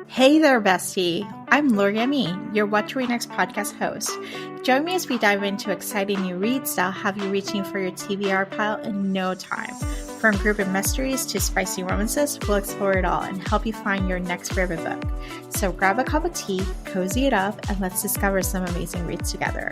Hey there, bestie. I'm Lori Amy, your What to Read Next podcast host. Join me as we dive into exciting new reads that'll have you reaching for your TBR pile in no time. From group of mysteries to spicy romances, we'll explore it all and help you find your next favorite book. So grab a cup of tea, cozy it up, and let's discover some amazing reads together.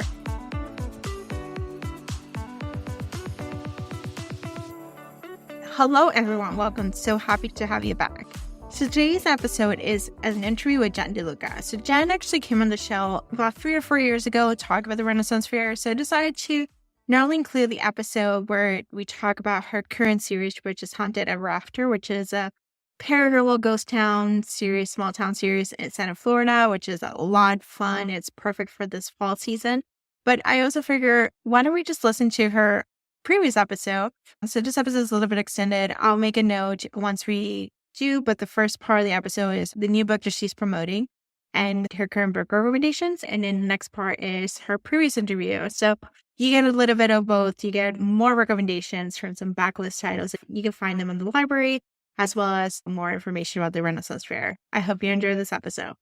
Hello, everyone. Welcome. So happy to have you back. So today's episode is an interview with Jen DeLuca. So Jen actually came on the show about 3 or 4 years ago to talk about the Renaissance Faire. So I decided to not only include the episode where we talk about her current series, which is Haunted Ever After, which is a paranormal ghost town series, small town series in Central Florida, which is a lot of fun. It's perfect for this fall season. But I also figure, why don't we just listen to her previous episode? So this episode is a little bit extended. I'll make a note once we do, but the first part of the episode is the new book that she's promoting and her current book recommendations. And then the next part is her previous interview. So you get a little bit of both. You get more recommendations from some backlist titles. You can find them in the library, as well as more information about the Renaissance Faire. I hope you enjoy this episode.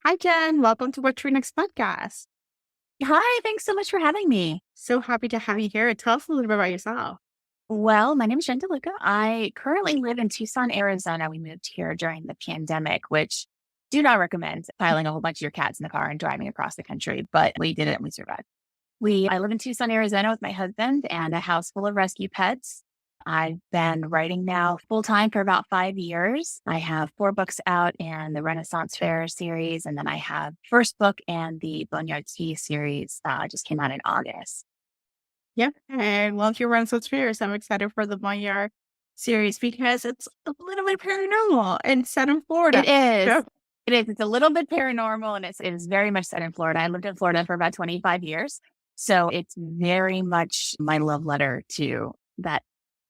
Hi, Jen. Welcome to What to Read Next podcast. Hi, thanks so much for having me. So happy to have you here. Tell us a little bit about yourself. Well, my name is Jen DeLuca. I currently live in Tucson, Arizona. We moved here during the pandemic, which do not recommend piling a whole bunch of your cats in the car and driving across the country, but we did it and we survived. I live in Tucson, Arizona with my husband and a house full of rescue pets. I've been writing now full time for about 5 years. I have 4 books out in the Renaissance Faire series, and then I have first book and the Boneyard Tea series just came out in August. Yeah, I love your Renaissance Faire. So I'm excited for the Boneyard series because it's a little bit paranormal and set in Florida. It is. It is. It's a little bit paranormal, and it is very much set in Florida. I lived in Florida for about 25 years. So it's very much my love letter to that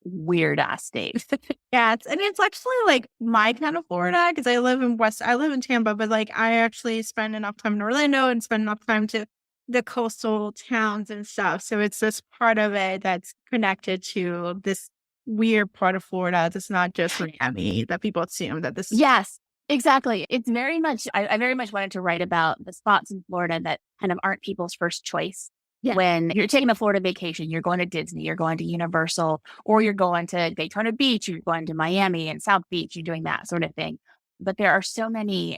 weird ass state. Yeah, it's actually like my kind of Florida because I live in Tampa, but like I actually spend enough time in Orlando and spend enough time to the coastal towns and stuff. So it's this part of it that's connected to this weird part of Florida. It's not just Miami that people assume that this. Yes, exactly. It's very much, I very much wanted to write about the spots in Florida that kind of aren't people's first choice. Yeah. When you're taking a Florida vacation, you're going to Disney, you're going to Universal, or you're going to Daytona Beach, you're going to Miami and South Beach, you're doing that sort of thing. But there are so many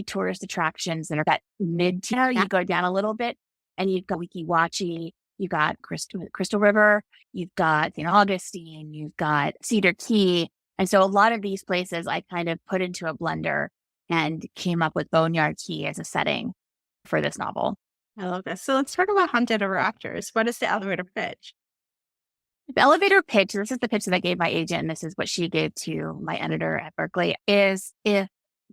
tourist attractions that are that mid-tier. You go down a little bit and you've got Weeki Wachee, you've got Crystal River, you've got St. Augustine, you've got Cedar Key. And so a lot of these places I kind of put into a blender and came up with Boneyard Key as a setting for this novel. I love this. So let's talk about Haunted Ever Afters. What is the elevator pitch? The elevator pitch, this is the pitch that I gave my agent, and this is what she gave to my editor at Berkeley, is if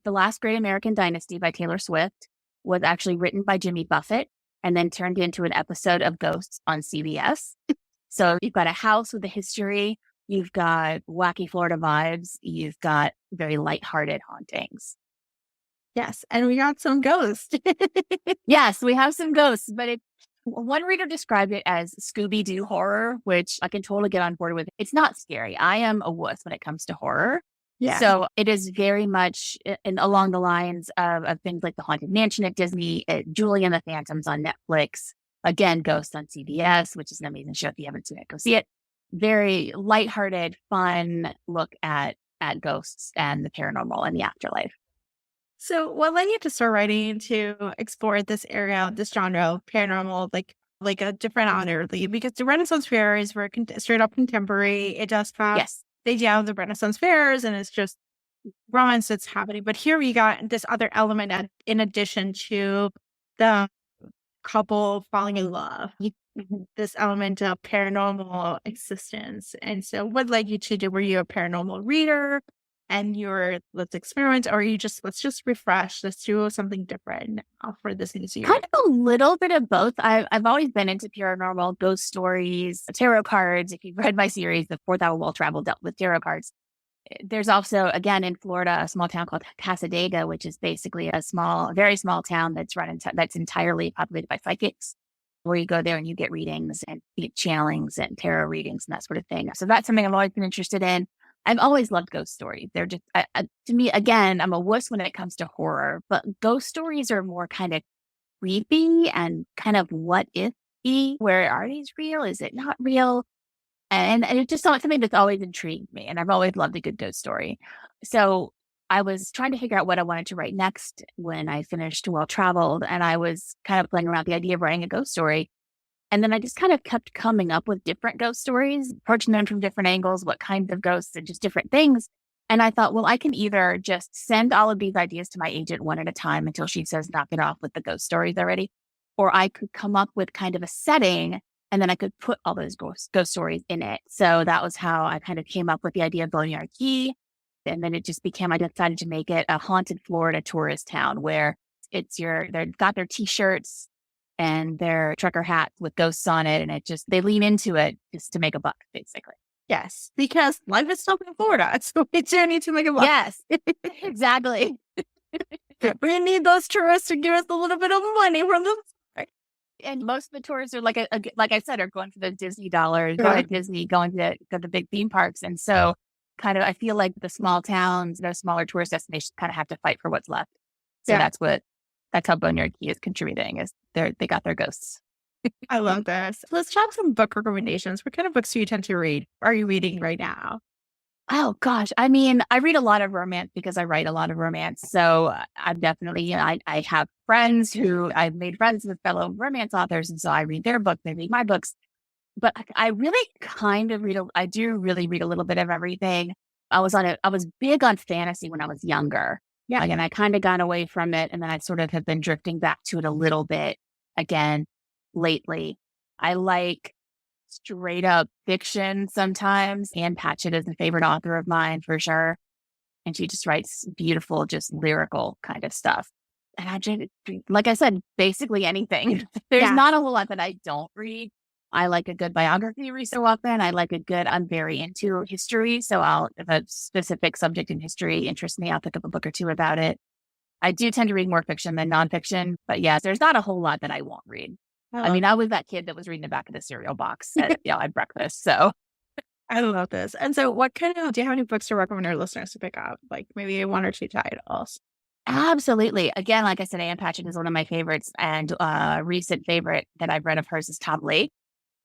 The Last Great American Dynasty by Taylor Swift was actually written by Jimmy Buffett and then turned into an episode of Ghosts on CBS. So you've got a house with a history, you've got wacky Florida vibes, you've got very lighthearted hauntings. Yes, and we got some ghosts. Yes, we have some ghosts, but one reader described it as Scooby-Doo horror, which I can totally get on board with. It's not scary. I am a wuss when it comes to horror. Yeah. So it is very much along the lines of things like The Haunted Mansion at Disney, Julie and the Phantoms on Netflix, again, Ghosts on CBS, which is an amazing show. If you haven't seen it, go see it. Very lighthearted, fun look at ghosts and the paranormal and the afterlife. So what led you to start writing to explore this area, this genre, paranormal, like a different honor? Because the Renaissance Faire is very straight up contemporary. It does have, yes, they do have the Renaissance Fairs and it's just romance that's happening. But here we got this other element in addition to the couple falling in love, this element of paranormal existence. And so what led you to were you a paranormal reader? And let's experiment, or let's just refresh, let's do something different now for this new series? Kind of a little bit of both. I've always been into paranormal, ghost stories, tarot cards. If you've read my series, The Fourth Hour Will Travel, dealt with tarot cards. There's also, again, in Florida, a small town called Casadega, which is basically a very small town that's entirely populated by psychics. where you go there and you get readings and get channelings and tarot readings and that sort of thing. So that's something I've always been interested in. I've always loved ghost stories. They're just, to me, again, I'm a wuss when it comes to horror, but ghost stories are more kind of creepy and kind of what if be, where are these real? Is it not real? And it's just something that's always intrigued me. And I've always loved a good ghost story. So I was trying to figure out what I wanted to write next when I finished Well Traveled. And I was kind of playing around with the idea of writing a ghost story. And then I just kind of kept coming up with different ghost stories, approaching them from different angles, what kinds of ghosts and just different things. And I thought, well, I can either just send all of these ideas to my agent one at a time until she says, knock it off with the ghost stories already. Or I could come up with kind of a setting and then I could put all those ghost stories in it. So that was how I kind of came up with the idea of Boneyard Key. And then it just became, I decided to make it a haunted Florida tourist town where they've got their t-shirts and their trucker hats with ghosts on it. And they lean into it just to make a buck, basically. Yes, because life is tough in Florida. So we do need to make a buck. Yes, exactly. We need those tourists to give us a little bit of money from them. And most of the tourists are like I said, are going for the Disney dollars, going to Disney, going to the big theme parks. And so kind of, I feel like the small towns, those smaller tourist destinations kind of have to fight for what's left. So that's how Boneyard Key is contributing, is they got their ghosts. I love this. Let's talk some book recommendations. What kind of books do you tend to read? Are you reading right now? Oh gosh. I mean, I read a lot of romance because I write a lot of romance. So I'm definitely, I have friends who I've made friends with fellow romance authors. And so I read their books, they read my books. But I really kind of I do really read a little bit of everything. I was big on fantasy when I was younger. Yeah. And I kind of got away from it. And then I sort of have been drifting back to it a little bit again lately. I like straight up fiction sometimes. Anne Patchett is a favorite author of mine for sure. And she just writes beautiful, just lyrical kind of stuff. And I just, like I said, basically anything. There's not a whole lot that I don't read. I like a good biography every so often. I'm very into history. So if a specific subject in history interests me, I'll pick up a book or two about it. I do tend to read more fiction than nonfiction, but yes, there's not a whole lot that I won't read. I mean, I was that kid that was reading the back of the cereal box at breakfast. So I love this. And so do you have any books to recommend our listeners to pick up? Like maybe one or two titles? Absolutely. Again, like I said, Anne Patchett is one of my favorites, and a recent favorite that I've read of hers is Tom Lake,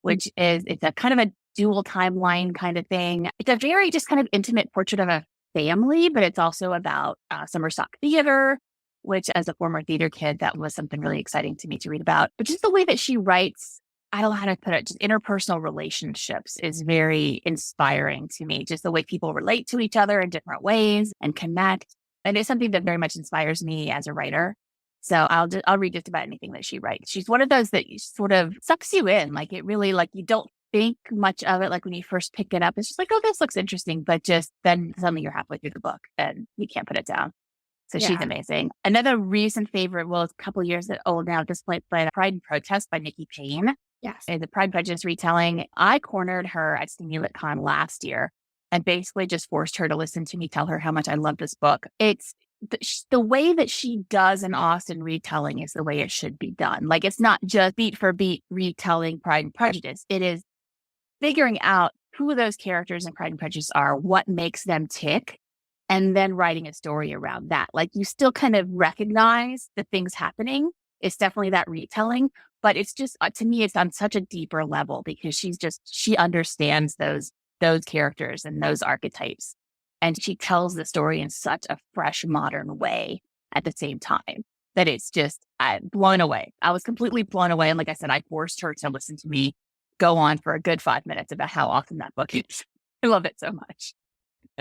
which it's a kind of a dual timeline kind of thing. It's a very just kind of intimate portrait of a family, but it's also about summer stock theater, which as a former theater kid, that was something really exciting to me to read about. But just the way that she writes, I don't know how to put it, just interpersonal relationships is very inspiring to me. Just the way people relate to each other in different ways and connect. And it's something that very much inspires me as a writer. So I'll read just about anything that she writes. She's one of those that sort of sucks you in. Like it really, like you don't think much of it. Like when you first pick it up, it's just like, oh, this looks interesting. But just then suddenly you're halfway through the book and you can't put it down. So she's amazing. Another recent favorite, well, it's a couple years old now at this point, but Pride and Protest by Nikki Payne. Yes. The Pride and Prejudice retelling. I cornered her at StimulitCon last year and basically just forced her to listen to me tell her how much I love this book. It's the way that she does an Austen retelling is the way it should be done. Like it's not just beat for beat retelling Pride and Prejudice. It is figuring out who those characters in Pride and Prejudice are, what makes them tick, and then writing a story around that. Like you still kind of recognize the things happening. It's definitely that retelling, but it's just, to me, it's on such a deeper level because she understands those characters and those archetypes. And she tells the story in such a fresh, modern way at the same time that it's just blown away. I was completely blown away. And like I said, I forced her to listen to me go on for a good 5 minutes about how awesome that book is. I love it so much.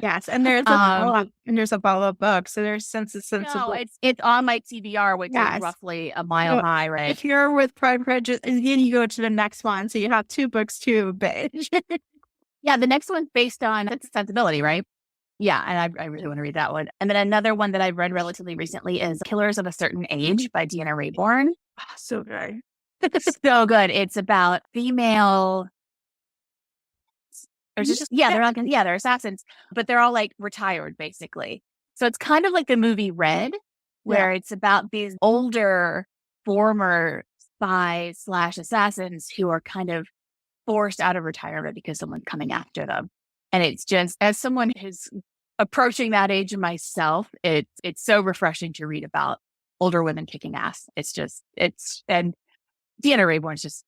Yes, and there's a follow-up book, so there's sensible. No, it's on my TBR, which is roughly a mile high, right? If you're with Pride and Prejudice, and then you go to the next one, so you have 2 books to binge. Yeah, the next one's based on Sensibility, right? Yeah, and I really want to read that one. And then another one that I read relatively recently is Killers of a Certain Age by Deanna Raybourn. Oh, so good. So good. It's about female. Or just they're assassins, but they're all like retired basically. So it's kind of like the movie Red, where it's about these older former spies/assassins who are kind of forced out of retirement because someone's coming after them. And it's just, as someone who's approaching that age myself, it's so refreshing to read about older women kicking ass. And Deanna Raybourne's just,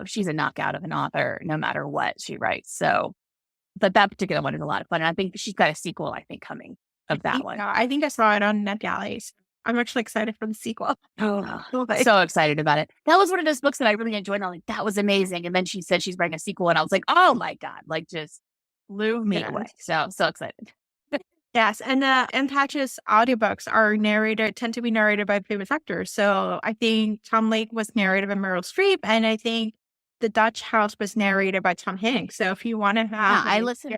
she's a knockout of an author no matter what she writes. So, but that particular one is a lot of fun. And I think she's got a sequel, coming of that one. I think I saw it on NetGalley. I'm actually excited for the sequel. Oh, so excited about it. That was one of those books that I really enjoyed. And I'm like, that was amazing. And then she said she's writing a sequel. And I was like, oh my God, just blew me away. So excited. Yes. And Patch's audiobooks tend to be narrated by famous actors. So I think Tom Lake was narrated by Meryl Streep. And I think The Dutch House was narrated by Tom Hanks. So if you want to have... I listened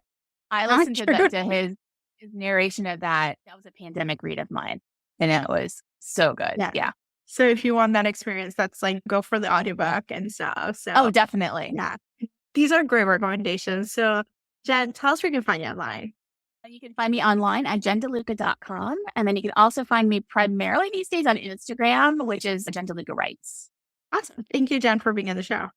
to his narration of that. That was a pandemic read of mine. And it was so good. Yeah. So if you want that experience, that's go for the audiobook and stuff. So oh, definitely. Yeah. These are great recommendations. So Jen, tell us where you can find you online. You can find me online at jendeluca.com. And then you can also find me primarily these days on Instagram, which is Jen DeLuca Writes. Awesome. Thank you, Jen, for being on the show.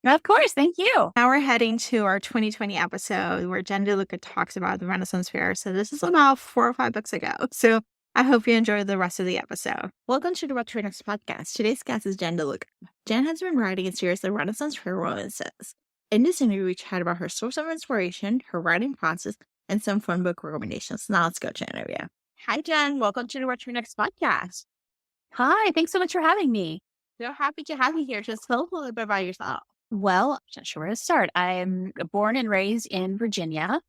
Of course. Thank you. Now we're heading to our 2020 episode where Jen DeLuca talks about the Renaissance Faire. So this is about 4 or 5 books ago. So I hope you enjoy the rest of the episode. Welcome to the What to Next podcast. Today's guest is Jen DeLuca. Jen has been writing a series of Renaissance Faire romances. In this interview, we chat about her source of inspiration, her writing process, and some fun book recommendations. Now let's go to the interview. Hi, Jen. Welcome to the What to Next podcast. Hi. Thanks so much for having me. So happy to have you here. Just tell us a little bit about yourself. Well, I'm not sure where to start. I'm born and raised in Virginia,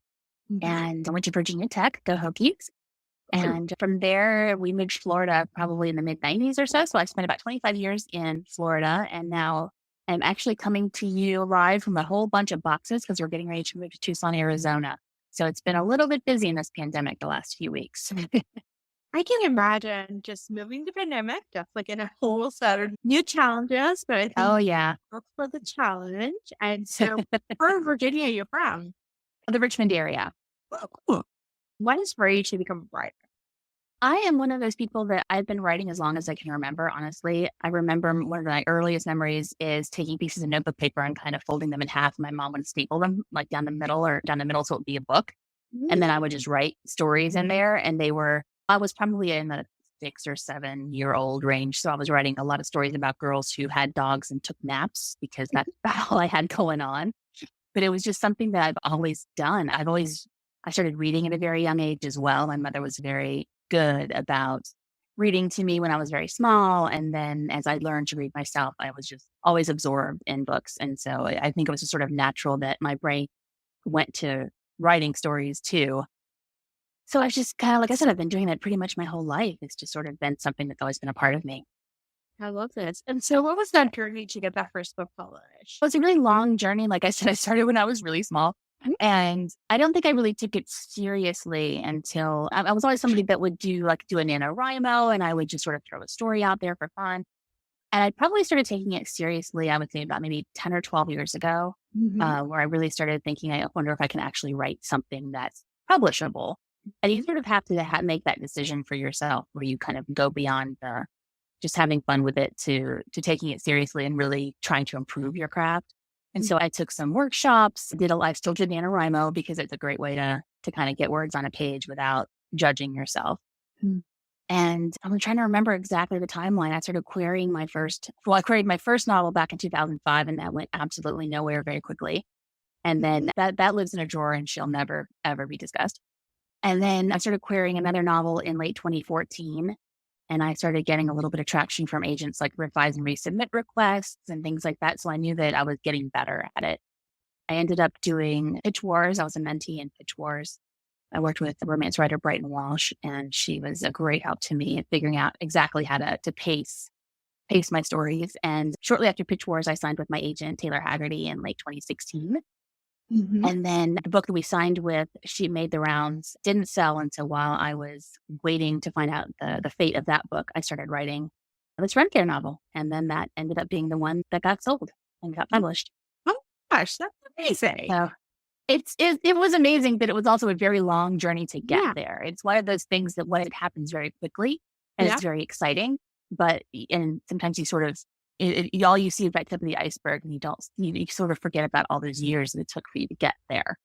and I went to Virginia Tech, go Hokies. And from there, we moved to Florida probably in the mid-90s or so. So I spent about 25 years in Florida. And now I'm actually coming to you live from a whole bunch of boxes because we're getting ready to move to Tucson, Arizona. So it's been a little bit busy in this pandemic the last few weeks. I can imagine just moving the pandemic, just in a whole set of new challenges. But I think look for the challenge. And so where in Virginia are you from? The Richmond area. Oh, cool. What inspired you to become a writer? I am one of those people that I've been writing as long as I can remember, honestly. I remember one of my earliest memories is taking pieces of notebook paper and kind of folding them in half. My mom would staple them down the middle so it would be a book. And then I would just write stories in there. And I was probably in the 6 or 7 year old range. So I was writing a lot of stories about girls who had dogs and took naps because that's all I had going on. But it was just something that I've always done. I started reading at a very young age as well. My mother was very good about reading to me when I was very small. And then as I learned to read myself, I was just always absorbed in books. And so I think it was just sort of natural that my brain went to writing stories too. So I just kind of, like I said, I've been doing that pretty much my whole life. It's just sort of been something that's always been a part of me. I love this. And so what was that journey to get that first book published? It was a really long journey. Like I said, I started when I was really small. And I don't think I really took it seriously until I was always somebody that would do a NaNoWriMo, and I would just sort of throw a story out there for fun. And I probably started taking it seriously, I would say about maybe 10 or 12 years ago, where I really started thinking, I wonder if I can actually write something that's publishable. And you sort of have to make that decision for yourself where you kind of go beyond just having fun with it to taking it seriously and really trying to improve your craft. And so I took some workshops, I still did NaNoWriMo because it's a great way to kind of get words on a page without judging yourself. And I'm trying to remember exactly the timeline. I started querying I queried my first novel back in 2005, and that went absolutely nowhere very quickly. And then that lives in a drawer and she'll never, ever be discussed. And then I started querying another novel in late 2014. And I started getting a little bit of traction from agents like revise and resubmit requests and things like that. So I knew that I was getting better at it. I ended up doing Pitch Wars. I was a mentee in Pitch Wars. I worked with the romance writer Brighton Walsh, and she was a great help to me in figuring out exactly how to pace my stories. And shortly after Pitch Wars, I signed with my agent, Taylor Haggerty, in late 2016. And then the book that we signed with, she made the rounds, didn't sell until while I was waiting to find out the fate of that book. I started writing this Ren Fair novel. And then that ended up being the one that got sold and got published. Oh gosh, that's amazing. So it was amazing, but it was also a very long journey to get there. It's one of those things that when it happens very quickly and it's very exciting, and sometimes you sort of all you see is that tip of the iceberg, and you sort of forget about all those years that it took for you to get there.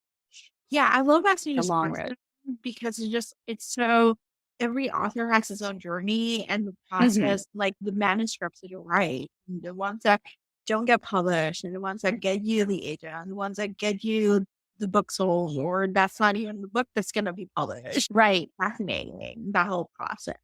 Yeah, I love that The long road. because it's so every author has his own journey and the Hmm. process, like the manuscripts that you write, and the ones that don't get published, and the ones that get you the agent, and the ones that get you the book sold, or that's not even the book that's going to be published. Right. Fascinating, that whole process.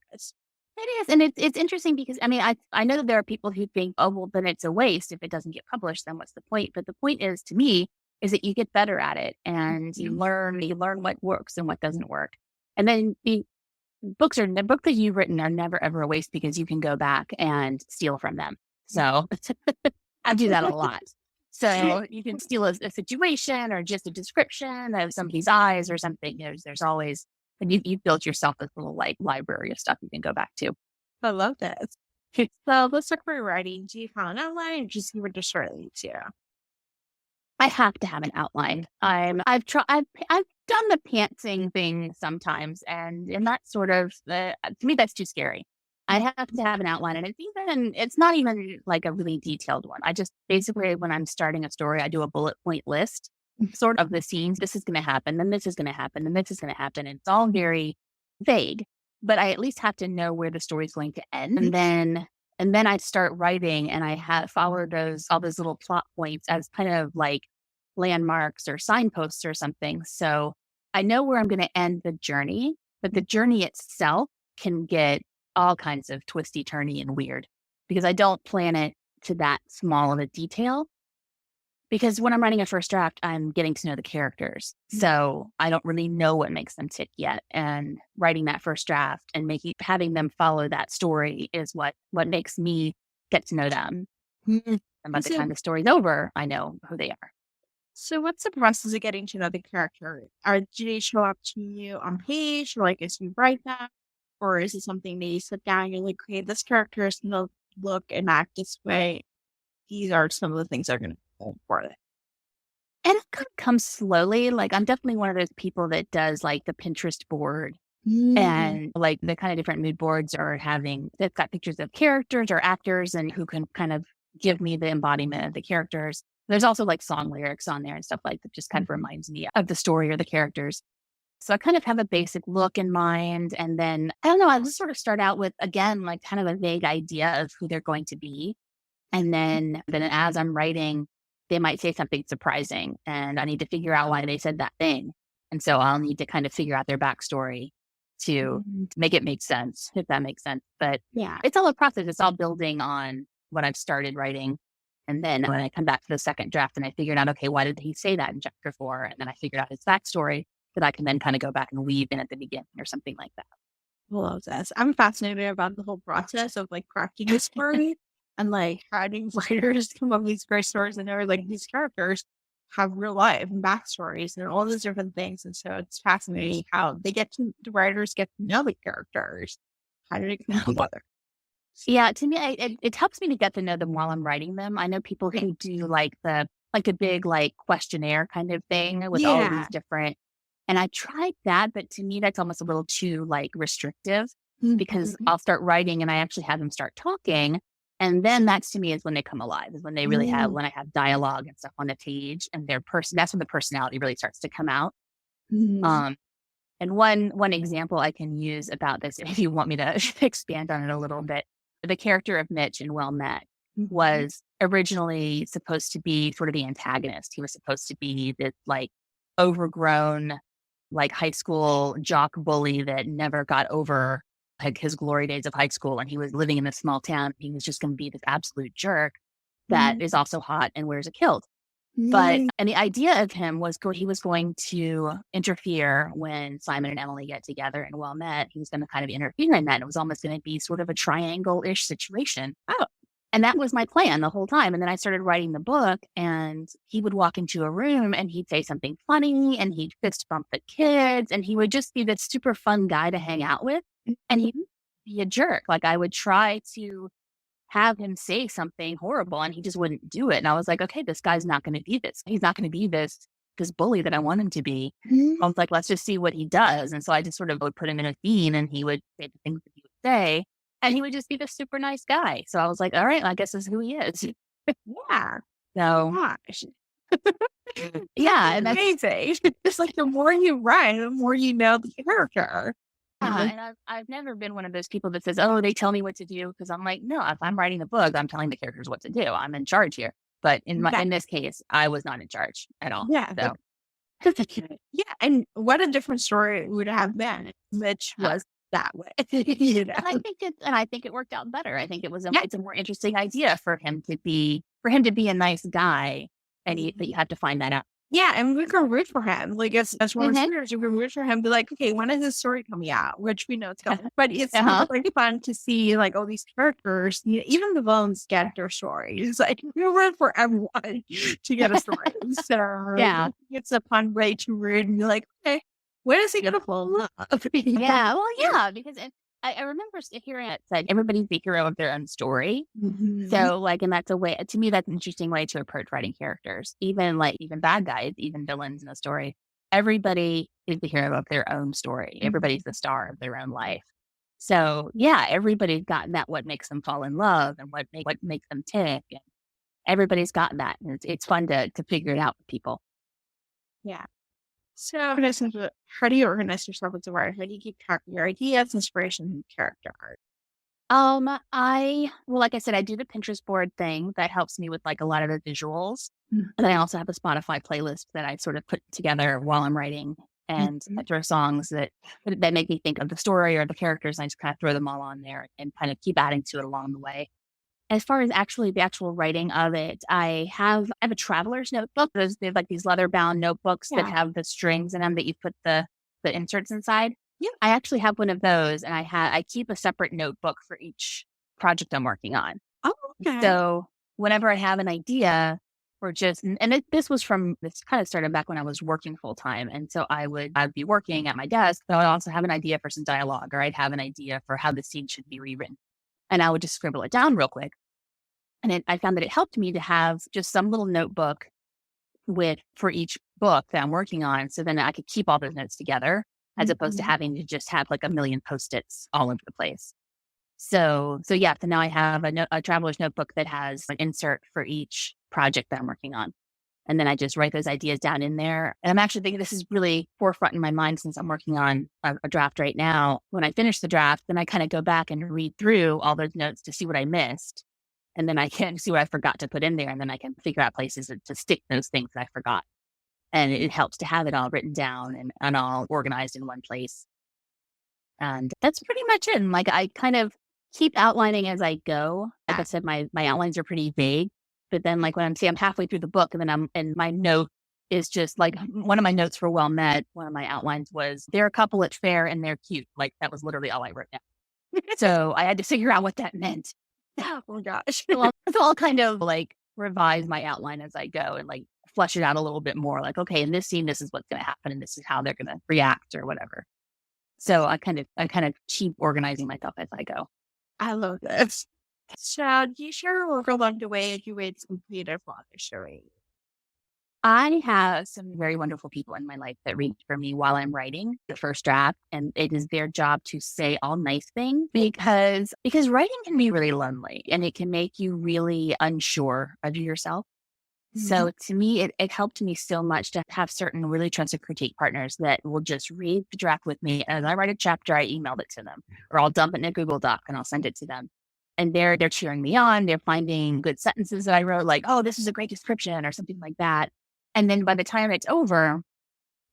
It is. And it's interesting because I mean, I know that there are people who think, oh, well, then it's a waste if it doesn't get published, then what's the point? But the point is, to me, is that you get better at it and you learn what works and what doesn't work. And then the book that you've written are never ever a waste because you can go back and steal from them. So I do that a lot. So you can steal a situation or just a description of somebody's eyes or something. There's always, and you've built yourself this little like library of stuff you can go back to. I love this. So let's look for writing. Do you have an outline or just you were just writing too? I have to have an outline. I've done the pantsing thing sometimes, and that's sort of to me that's too scary. I have to have an outline, and it's not even like a really detailed one. I just basically when I'm starting a story, I do a bullet point list, sort of the scenes. This is going to happen, then this is going to happen, then this is going to happen, and it's all very vague. But I at least have to know where the story is going to end, and then I start writing, and I have followed all those little plot points as kind of like landmarks or signposts or something. So I know where I'm going to end the journey, but the journey itself can get all kinds of twisty, turny, and weird because I don't plan it to that small of a detail. Because when I'm writing a first draft, I'm getting to know the characters. So I don't really know what makes them tick yet. And writing that first draft and having them follow that story is what makes me get to know them. And by the time the story's over, I know who they are. So what's the process of getting to know the character? Do they show up to you on page, or like as you write that? Or is it something that you sit down and like create this character is gonna look and act this way? These are some of the things that are gonna go for it. And it kind of comes slowly. Like I'm definitely one of those people that does like the Pinterest board and like the kind of different mood boards are they've got pictures of characters or actors and who can kind of give me the embodiment of the characters. There's also like song lyrics on there and stuff like that just kind of reminds me of the story or the characters. So I kind of have a basic look in mind. And then I don't know, I just sort of start out with, again, like kind of a vague idea of who they're going to be. And then as I'm writing, they might say something surprising and I need to figure out why they said that thing. And so I'll need to kind of figure out their backstory to make it make sense, if that makes sense. But yeah, it's all a process. It's all building on what I've started writing. And then when I come back to the second draft and I figured out, okay, why did he say that in chapter 4? And then I figured out his backstory that I can then kind of go back and weave in at the beginning or something like that. I love this. I'm fascinated about the whole process of like crafting a story and like how do writers come up with these great stories and they're like these characters have real life and backstories and all these different things. And so it's fascinating how the writers get to know the characters. How do they come together? Yeah, to me, it helps me to get to know them while I'm writing them. I know people who do like the big like questionnaire kind of thing with all of these different. And I tried that, but to me, that's almost a little too like restrictive because I'll start writing and I actually have them start talking. And then that's to me is when they come alive, is when they really when I have dialogue and stuff on the page and that's when the personality really starts to come out. And one example I can use about this, if you want me to expand on it a little bit, the character of Mitch in Well Met was originally supposed to be sort of the antagonist. He was supposed to be this like overgrown, like high school jock bully that never got over like his glory days of high school. And he was living in this small town. He was just going to be this absolute jerk that is also hot and wears a kilt. And the idea of him was he was going to interfere when Simon and Emily get together and Well Met. He was going to kind of interfere in that. And it was almost going to be sort of a triangle-ish situation. And that was my plan the whole time. And then I started writing the book and he would walk into a room and he'd say something funny and he'd fist bump the kids and he would just be this super fun guy to hang out with. And he'd be a jerk. Like I would try to have him say something horrible and he just wouldn't do it. And I was like, okay, this guy's not going to be this. He's not going to be this bully that I want him to be. I was like, let's just see what he does. And so I just sort of would put him in a scene and he would say the things that he would say. And he would just be this super nice guy. So I was like, all right, I guess this is who he is. Yeah. So Gosh. yeah, and that's Amazing. It's like the more you write, the more you know the character. and I've never been one of those people that says, oh, they tell me what to do. Because I'm like, no, if I'm writing the book, I'm telling the characters what to do. I'm in charge here. But in this case, I was not in charge at all. Yeah. So Yeah. And what a different story it would have been, which was that way. and I think it worked out better. I think it's a more interesting idea for him to be a nice guy, and that you have to find that out. Yeah, and we can root for him. Like as one Mhm. readers, you can root for him. Be like, okay, when is this story coming out? Which we know it's coming, but it's really fun to see like all these characters. Even the villains get their stories. Like we root for everyone to get a story. So Yeah. it's a fun way to root and be like, okay, when is he gonna fall in love? Yeah, well, yeah, because I remember hearing it said everybody's the hero of their own story. Mhm. So like, and that's a way, to me, that's an interesting way to approach writing characters. Even bad guys, even villains in a story. Everybody is the hero of their own story. Everybody's the star of their own life. So yeah, everybody's gotten that, what makes them fall in love and what makes them tick. And everybody's gotten that. And it's fun to figure it out with people. Yeah. So, how do you organize yourself as a writer? How do you keep track of your ideas, inspiration, and character art? Like I said, I do the Pinterest board thing that helps me with like a lot of the visuals. Mhm. And I also have a Spotify playlist that I sort of put together while I'm writing, and I throw songs that make me think of the story or the characters. And I just kind of throw them all on there and kind of keep adding to it along the way. As far as the actual writing of it, I have a traveler's notebook. They have like these leather bound notebooks that have the strings in them that you put the inserts inside. Yeah. I actually have one of those, and I keep a separate notebook for each project I'm working on. Oh, okay. So whenever I have an idea, or just, this kind of started back when I was working full time. And so I'd be working at my desk, but I would also have an idea for some dialogue, or I'd have an idea for how the scene should be rewritten. And I would just scribble it down real quick. And I found that it helped me to have just some little notebook for each book that I'm working on. So then I could keep all those notes together, as opposed to having to just have like a million Post-its all over the place. So yeah, so now I have a traveler's notebook that has an insert for each project that I'm working on. And then I just write those ideas down in there. And I'm actually thinking this is really forefront in my mind, since I'm working on a draft right now. When I finish the draft, then I kind of go back and read through all those notes to see what I missed. And then I can see what I forgot to put in there. And then I can figure out places to stick those things that I forgot. And it helps to have it all written down and all organized in one place. And that's pretty much it. And like, I kind of keep outlining as I go. Like I said, my outlines are pretty vague. But then like when I'm halfway through the book, and my note is just like, one of my notes for Well Met, one of my outlines was, they're a couple at fair and they're cute. Like that was literally all I wrote down. So I had to figure out what that meant. Oh my gosh. So I'll kind of like revise my outline as I go and like flesh it out a little bit more. Like, okay, in this scene, this is what's going to happen, and this is how they're going to react or whatever. So I kind of keep organizing myself as I go. I love this. So, do you share your work along the way as you wait to complete a plot or story? I have some very wonderful people in my life that read for me while I'm writing the first draft, and it is their job to say all nice things, because writing can be really lonely and it can make you really unsure of yourself. So to me, it helped me so much to have certain really trusted critique partners that will just read the draft with me. As I write a chapter, I emailed it to them, or I'll dump it in a Google Doc and I'll send it to them. And they're cheering me on. They're finding good sentences that I wrote, like, oh, this is a great description or something like that. And then by the time it's over,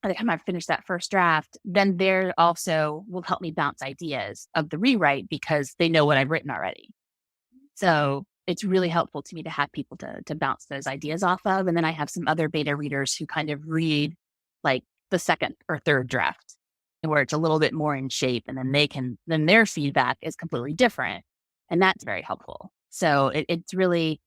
by the time I finish that first draft, then they're also will help me bounce ideas of the rewrite, because they know what I've written already. So it's really helpful to me to have people to bounce those ideas off of. And then I have some other beta readers who kind of read like the second or third draft, where it's a little bit more in shape, and then their feedback is completely different. And that's very helpful. So it's really,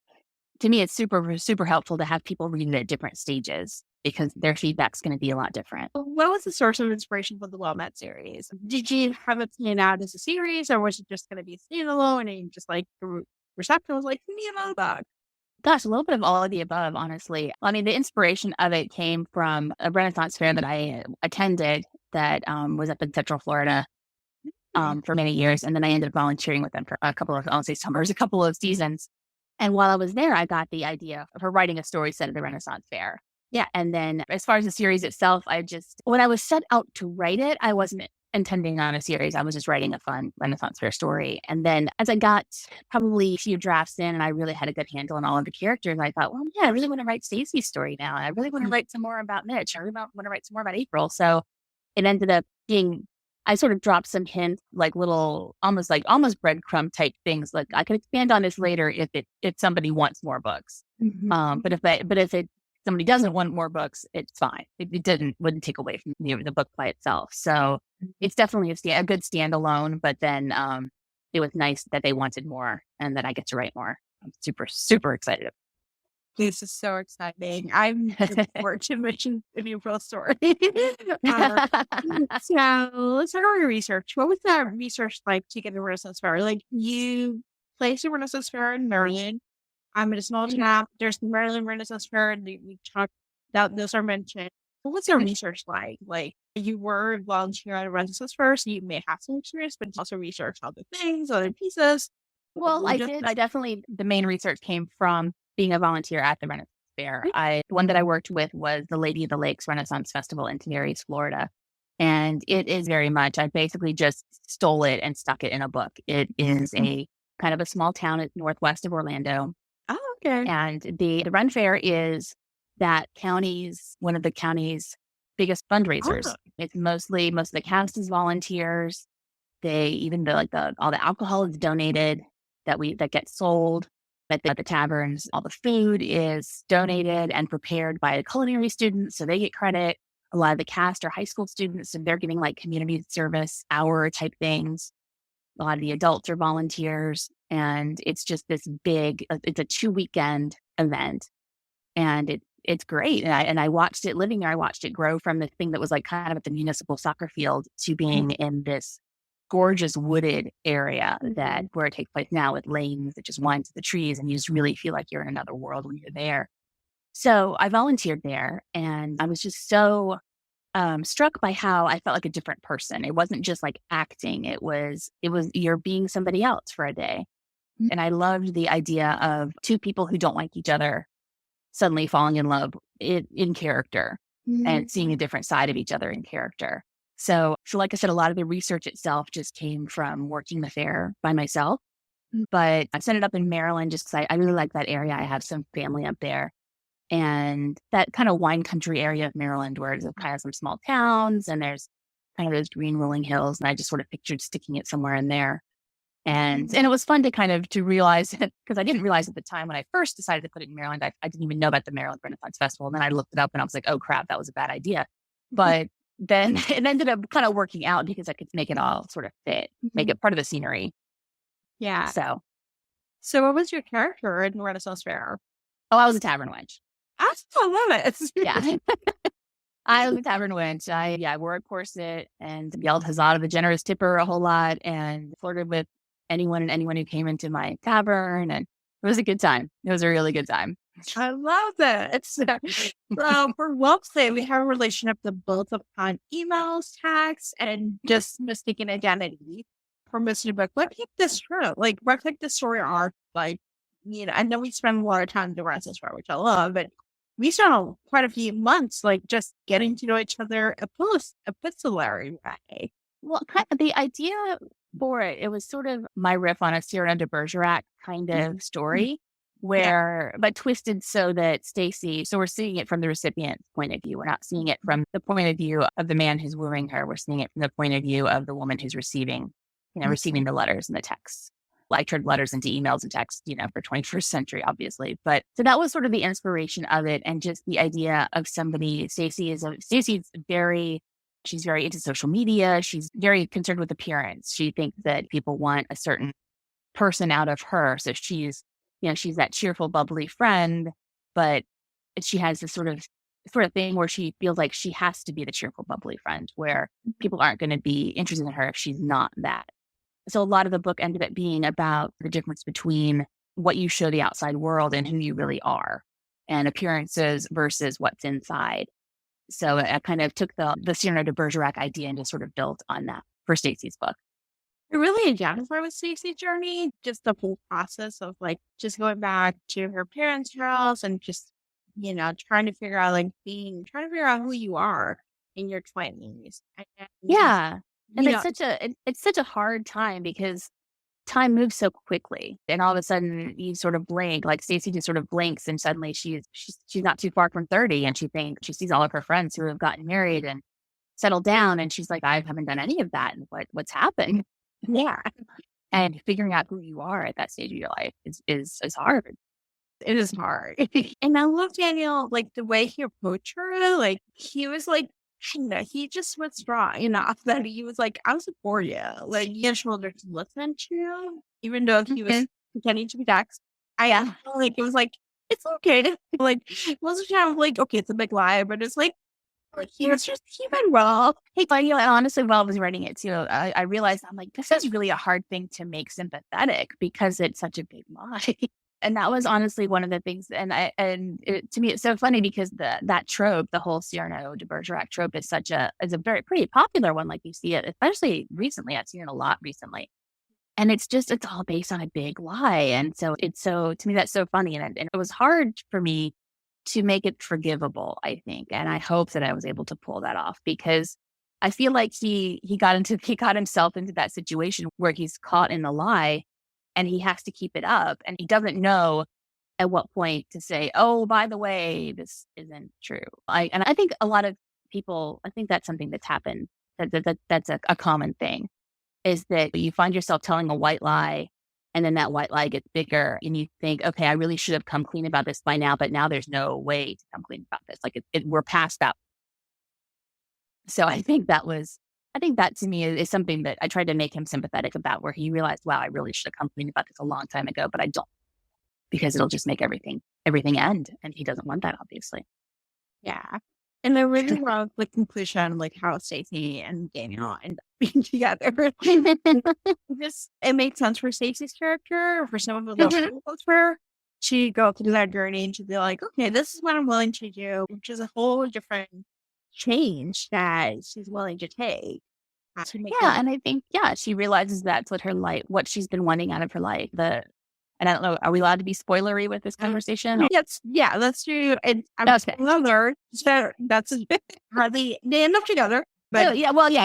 to me, it's super, super helpful to have people read it at different stages, because their feedback's going to be a lot different. What was the source of inspiration for the Well Met series? Did you have it planned out as a series, or was it just going to be standalone and you just like reception was like, me and all dog? Gosh, a little bit of all of the above, honestly. I mean, the inspiration of it came from a Renaissance Fair that I attended that was up in Central Florida. for many years. And then I ended up volunteering with them for a couple of, I won't say summers, a couple of seasons. And while I was there, I got the idea of her writing a story set at the Renaissance Fair. Yeah. And then as far as the series itself, when I was set out to write it, I wasn't intending on a series. I was just writing a fun Renaissance Fair story. And then as I got probably a few drafts in and I really had a good handle on all of the characters, I thought, well, yeah, I really want to write Stacy's story now. And I really want to write some more about Mitch. I really want to write some more about April. So it ended up being, I sort of dropped some hints, like little, almost breadcrumb type things. Like I could expand on this later if somebody wants more books. But if somebody doesn't want more books, it's fine. It wouldn't take away from the book by itself. So it's definitely a good standalone. But then it was nice that they wanted more and that I get to write more. I'm super, super excited. This is so exciting. I'm looking forward to mention the April story. So let's talk about your research. What was that research like to get the Renaissance Fair? Like you placed the Renaissance Fair in Maryland. I'm in a small town. There's the Maryland Renaissance Fair, and we talked about those are mentioned. What was your research like? Like you were volunteering at a Renaissance Fair, so you may have some experience, but you also research other things, other pieces. Well, I did. I definitely, the main research came from being a volunteer at the Renaissance Fair. The one that I worked with was the Lady of the Lakes Renaissance Festival in Tenerife, Florida. And it is very much, I basically just stole it and stuck it in a book. It is a kind of a small town at northwest of Orlando. Oh, okay. And the Ren Fair is one of the county's biggest fundraisers. Oh. It's most of the cast is volunteers. All the alcohol is donated that gets sold at the taverns. All the food is donated and prepared by the culinary students, so they get credit. A lot of the cast are high school students, and they're getting like community service hour type things. A lot of the adults are volunteers, and it's just this big. It's a 2-weekend event, and it's great. And I watched it living there. I watched it grow from the thing that was like kind of at the municipal soccer field to being in this gorgeous wooded area where it takes place now with lanes that just wind to the trees, and you just really feel like you're in another world when you're there. So I volunteered there, and I was just so struck by how I felt like a different person. It wasn't just like acting. It was you're being somebody else for a day. And I loved the idea of two people who don't like each other suddenly falling in love in character and seeing a different side of each other in character. So like I said, a lot of the research itself just came from working the fair by myself. But I set it up in Maryland just because I really like that area. I have some family up there. And that kind of wine country area of Maryland where there's kind of some small towns and there's kind of those green rolling hills. And I just sort of pictured sticking it somewhere in there. And it was fun to realize, because I didn't realize at the time when I first decided to put it in Maryland, I didn't even know about the Maryland Renaissance Festival. And then I looked it up and I was like, oh crap, that was a bad idea. But then it ended up kind of working out because I could make it all sort of fit, make it part of the scenery. Yeah. So what was your character in the Renaissance Fair? Oh, I was a tavern wench. I still love it. Yeah. I was a tavern wench. I wore a corset and yelled huzzah to the generous tipper a whole lot and flirted with anyone who came into my tavern. And it was a good time. It was a really good time. I love that. For website, we have a relationship to both upon emails, texts, and just mistaken identity for missing a book. What kept this true? Like, what kept the story arc? Like, I know we spend a lot of time in the Renaissance Fair, which I love, but we spent quite a few months, like, just getting to know each other epistolary way. Well, kind of the idea for it was sort of my riff on a Cyrano de Bergerac kind of story, but twisted so that Stacy, so we're seeing it from the recipient's point of view. We're not seeing it from the point of view of the man who's wooing her. We're seeing it from the point of view of the woman who's receiving the letters and the texts. I turned letters into emails and texts, for 21st century, obviously. But so that was sort of the inspiration of it. And just the idea of somebody, Stacy's she's very into social media. She's very concerned with appearance. She thinks that people want a certain person out of her. So she's that cheerful, bubbly friend, but she has this sort of thing where she feels like she has to be the cheerful, bubbly friend, where people aren't going to be interested in her if she's not that. So a lot of the book ended up being about the difference between what you show the outside world and who you really are, and appearances versus what's inside. So I kind of took the Cyrano de Bergerac idea and just sort of built on that for Stacy's book. I really identify with Stacey's journey, just the whole process of like just going back to her parents' house and just, trying to figure out trying to figure out who you are in your 20s. And, Yeah. And you know, it's such a hard time because time moves so quickly. And all of a sudden you sort of blink, like Stacey just sort of blinks and suddenly she's not too far from 30 and she sees all of her friends who have gotten married and settled down. And she's like, I haven't done any of that. And what's happened? yeah, And figuring out who you are at that stage of your life is hard. it is hard. And I love Daniel, like the way he approached her. Like he was like, he just was strong enough that he was like, I'll support you. Like you have shoulder to listen to, even though he was Mhm. pretending to be Dax. Like it was like, it's okay to like most of the time I'm like, okay, it's a big lie, but it's like he was just human raw. Hey, but and honestly, while I was writing it too, I realized I'm like, this is really a hard thing to make sympathetic because it's such a big lie. And that was honestly one of the things. To me, it's so funny because that trope, the whole Cyrano de Bergerac trope, is a very pretty popular one. Like you see it, especially recently. I've seen it a lot recently, and it's all based on a big lie. And so to me, that's so funny, and it was hard for me to make it forgivable, I think. And I hope that I was able to pull that off because I feel like he got himself into that situation where he's caught in the lie and he has to keep it up and he doesn't know at what point to say, oh, by the way, this isn't true. I think a lot of people, I think that's something that's happened. That's a common thing is that you find yourself telling a white lie and then that white lie gets bigger and you think, okay, I really should have come clean about this by now, but now there's no way to come clean about this. Like we're past that. So I think that to me is something that I tried to make him sympathetic about where he realized, wow, I really should have come clean about this a long time ago, but I don't because it'll just make everything end. And he doesn't want that, obviously. Yeah. And I really love the conclusion, like how Stacey and Daniel end up being together. It made sense for Stacey's character, for some of the folks for to go through that journey and to be like, okay, this is what I'm willing to do, which is a whole different change that she's willing to take to make Yeah, and I think, she realizes that's what she's been wanting out of her life. And I don't know, are we allowed to be spoilery with this conversation? Yes, yeah, let's do. And I'm Okay. another. So that's how they end up together. But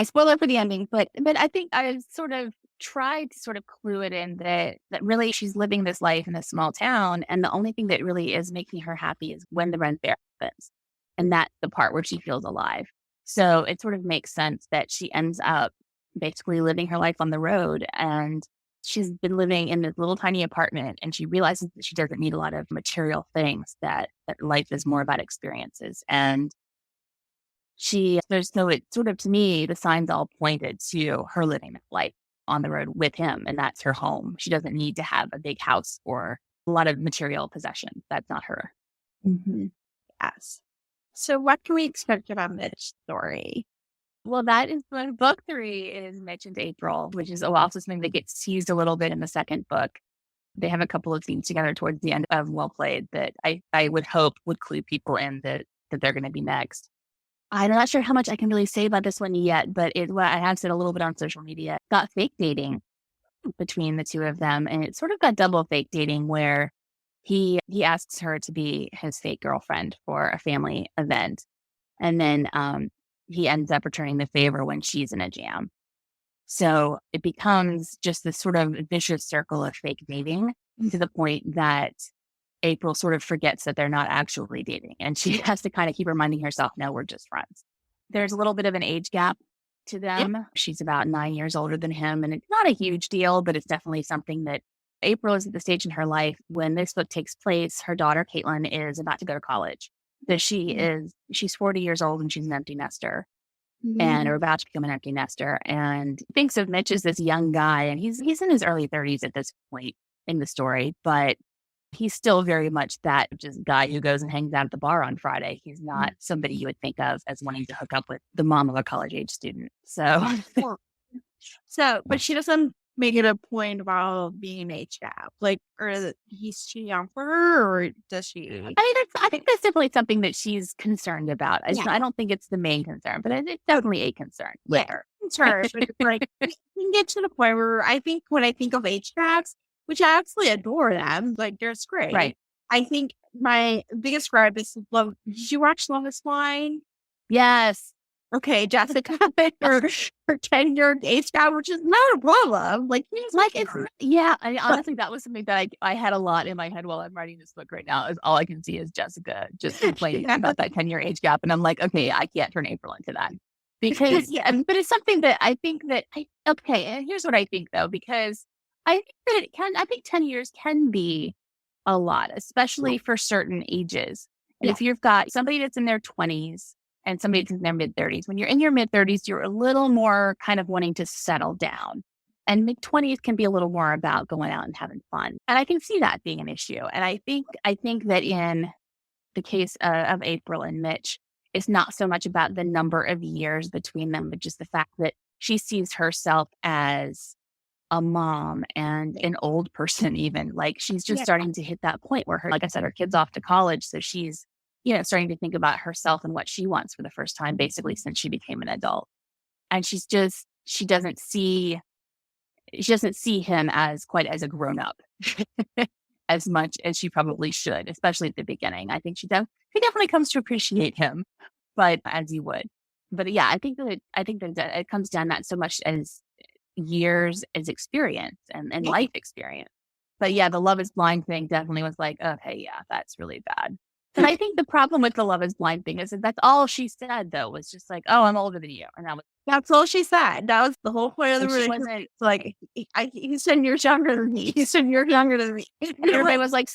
spoiler for the ending. But I think I sort of tried to sort of clue it in that really she's living this life in a small town, and the only thing that really is making her happy is when the Ren Fair happens, and that's the part where she feels alive. So it sort of makes sense that she ends up basically living her life on the road, and she's been living in this little tiny apartment, and she realizes that she doesn't need a lot of material things, that life is more about experiences. And it sort of, to me, the signs all pointed to her living that life on the road with him, and that's her home. She doesn't need to have a big house or a lot of material possessions. That's not her. mm-hmm. Yes. So what can we expect about Mitch's story? Well, that is when book 3 is Mitch and April, which is also something that gets teased a little bit in the second book. They have a couple of scenes together towards the end of Well Played that I would hope would clue people in that they're going to be next. I'm not sure how much I can really say about this one yet, but I have said a little bit on social media. Got fake dating between the two of them, and it sort of got double fake dating where he asks her to be his fake girlfriend for a family event, and then he ends up returning the favor when she's in a jam. So it becomes just this sort of vicious circle of fake dating to the point that April sort of forgets that they're not actually dating. And she has to kind of keep reminding herself, no, we're just friends. There's a little bit of an age gap to them. Yep. She's about 9 years older than him. And it's not a huge deal, but it's definitely something that April is at the stage in her life when this book takes place. Her daughter, Caitlin, is about to go to college. So she's 40 years old and she's an empty nester. And are about to become an empty nester, and thinks of Mitch as this young guy, and he's in his early 30s at this point in the story, but he's still very much that just guy who goes and hangs out at the bar on Friday. He's not somebody you would think of as wanting to hook up with the mom of a college age student. But she doesn't make it a point about being an age gap, or he's too young for her, or does she? I think that's definitely something that she's concerned about. I don't think it's the main concern, but it's definitely a concern. Yeah. concerned. But it's like, we can get to the point where I think when I think of age gaps, which I absolutely adore them, like they're great. Right. I think my biggest gripe is love. Did you watch Love is Blind? Yes. Okay, Jessica, her 10-year age gap, which is not a problem. Like it's yeah. Honestly, that was something that I had a lot in my head while I'm writing this book right now. Is all I can see is Jessica just complaining about that 10-year age gap, and I'm like, okay, I can't turn April into that because, but it's something that I think that okay. And here's what I think though, because I think that it can. I think 10 years can be a lot, especially for certain ages. And if you've got somebody that's in their 20s. And somebody that's in their mid-30s. When you're in your mid-30s, you're a little more kind of wanting to settle down. And mid-20s can be a little more about going out and having fun. And I can see that being an issue. And I think that in the case of April and Mitch, it's not so much about the number of years between them, but just the fact that she sees herself as a mom and an old person even. Like she's just starting to hit that point where like I said, her kid's off to college. So she's starting to think about herself and what she wants for the first time, basically since she became an adult. And she doesn't see him as quite as a grown up as much as she probably should, especially at the beginning. I think she definitely comes to appreciate him, but as you would. But yeah, I think that it comes down not so much as years as experience and life experience. But yeah, the Love is Blind thing definitely was like, okay, yeah, that's really bad. And I think the problem with the Love is Blind thing is that that's all she said, though, was just like, oh, I'm older than you. And that's all she said. That was the whole point of the relationship. It's like, he said, you're younger than me. He said, you're younger than me. And everybody was like,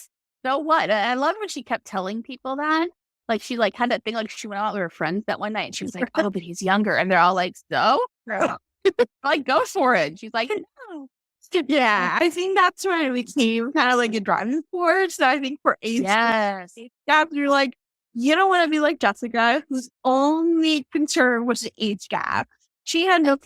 so what? I love when she kept telling people that. Like, she like had that thing, like she went out with her friends that one night and she was like, oh, but he's younger. And they're all like, so? Like, go for it. She's like, no. Yeah, I think that's when it became kind of like a driving force. So I think for age gap, you're like, you don't want to be like Jessica, whose only concern was the age gap. She had no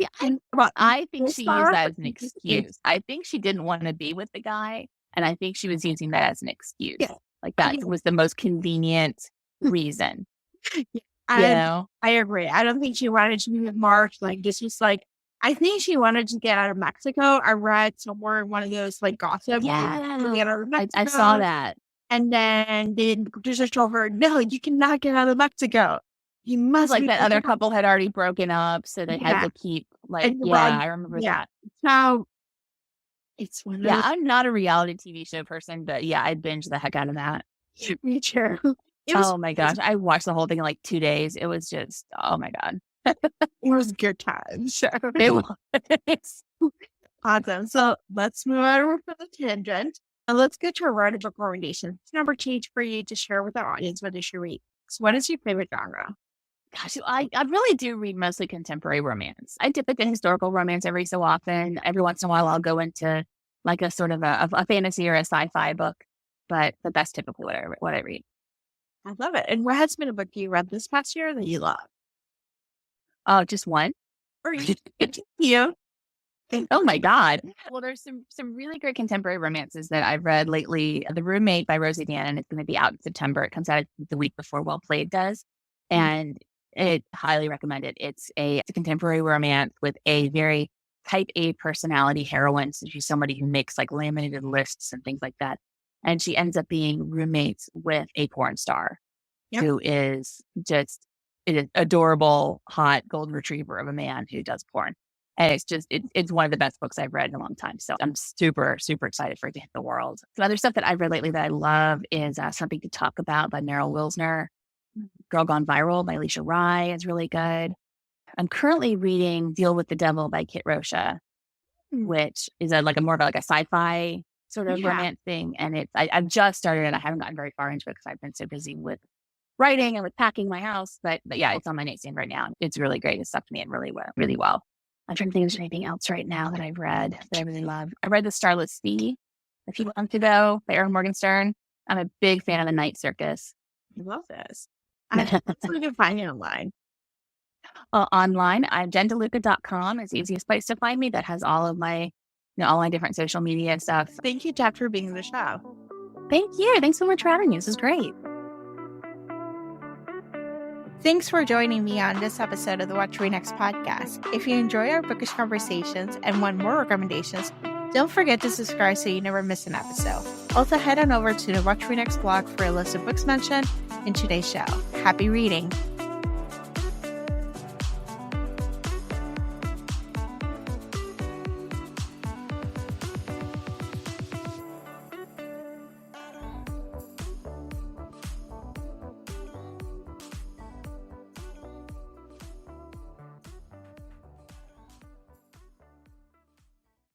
I think she used that as an excuse. I think she didn't want to be with the guy. And I think she was using that as an excuse. Yeah. Like that was the most convenient reason. I agree. I don't think she wanted to be with Mark. Like, this was like, I think she wanted to get out of Mexico. I read somewhere one of those like gossip. Yeah, I saw that. And then the producer told her, no, you cannot get out of Mexico. You must. Like that other couple had already broken up, so they had to keep like, I remember that. So it's one of I'm not a reality TV show person, but yeah, I'd binge the heck out of that. Me too. Oh my gosh. I watched the whole thing in like 2 days. It was just, oh my God. It was good times. So. It was. Awesome. So let's move on from the tangent. And let's go to our writer book recommendation. It's number 2 for you to share with our audience what they should read. So what is your favorite genre? Gosh, I really do read mostly contemporary romance. I dip into historical romance every so often. Every once in a while, I'll go into like a sort of a fantasy or a sci-fi book. But that's typically what I read. I love it. And what has been a book you read this past year that you love? Oh, just one? Or you? Oh my God. Well, there's some really great contemporary romances that I've read lately. The Roommate by Rosie Dan, and it's going to be out in September. It comes out the week before Well Played does. And it highly recommend it. It's a contemporary romance with a very type A personality heroine. So she's somebody who makes like laminated lists and things like that. And she ends up being roommates with a porn star who is just an adorable, hot golden retriever of a man who does porn. And it's one of the best books I've read in a long time. So I'm super, super excited for it to hit the world. Some other stuff that I've read lately that I love is Something to Talk About by Meryl Wilsner. Girl Gone Viral by Alicia Rye is really good. I'm currently reading Deal with the Devil by Kit Rocha, which is more of a sci-fi sort of romance thing. And I've just started it. I haven't gotten very far into it because I've been so busy with writing and with packing my house. But yeah, it's on my nightstand right now. It's really great. It sucked me in really well, really well. I'm trying to think if there's anything else right now that I've read that I really love. I read The Starless Sea a few months ago by Erin Morgenstern. I'm a big fan of The Night Circus. I love this. I can find you online. Online, JenDeLuca.com is the easiest place to find me. That has all of my, all my different social media stuff. Thank you, Jeff, for being on the show. Thank you. Thanks so much for having me. This is great. Thanks for joining me on this episode of the What to Read Next podcast. If you enjoy our bookish conversations and want more recommendations, don't forget to subscribe so you never miss an episode. Also, head on over to the What to Read Next blog for a list of books mentioned in today's show. Happy reading!